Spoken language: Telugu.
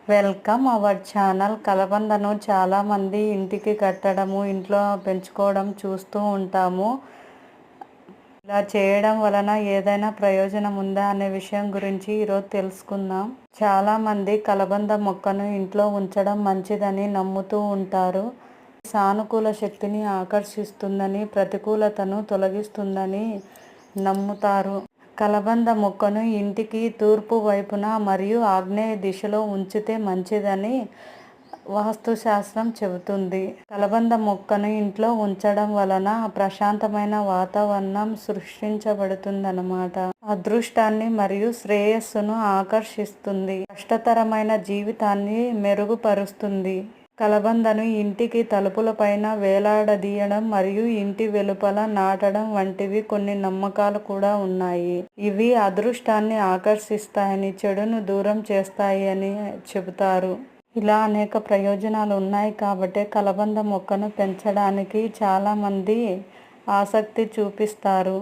Welcome our channel. కలబందను చాలామంది ఇంటికి కట్టడము, ఇంట్లో పెంచుకోవడం చూస్తూ ఉంటాము. ఇలా చేయడం వలన ఏదైనా ప్రయోజనం ఉందా అనే విషయం గురించి ఈరోజు తెలుసుకుందాం. చాలామంది కలబంద మొక్కను ఇంట్లో ఉంచడం మంచిదని నమ్ముతూ ఉంటారు. సానుకూల శక్తిని ఆకర్షిస్తుందని, ప్రతికూలతను తొలగిస్తుందని నమ్ముతారు. కలబంద మొక్కను ఇంటికి తూర్పు వైపున మరియు ఆగ్నేయ దిశలో ఉంచితే మంచిదని వాస్తుశాస్త్రం చెబుతుంది. కలబంద మొక్కను ఇంట్లో ఉంచడం వలన ప్రశాంతమైన వాతావరణం సృష్టించబడుతుందన్నమాట. అదృష్టాన్ని మరియు శ్రేయస్సును ఆకర్షిస్తుంది. కష్టతరమైన జీవితాన్ని మెరుగుపరుస్తుంది. కలబందను ఇంటికి తలుపుల పైన వేలాడదీయడం మరియు ఇంటి వెలుపల నాటడం వంటివి కొన్ని నమ్మకాలు కూడా ఉన్నాయి. ఇవి అదృష్టాన్ని ఆకర్షిస్తాయని, చెడును దూరం చేస్తాయి అని చెబుతారు. ఇలా అనేక ప్రయోజనాలు ఉన్నాయి కాబట్టి కలబంద మొక్కను పెంచడానికి చాలామంది ఆసక్తి చూపిస్తారు.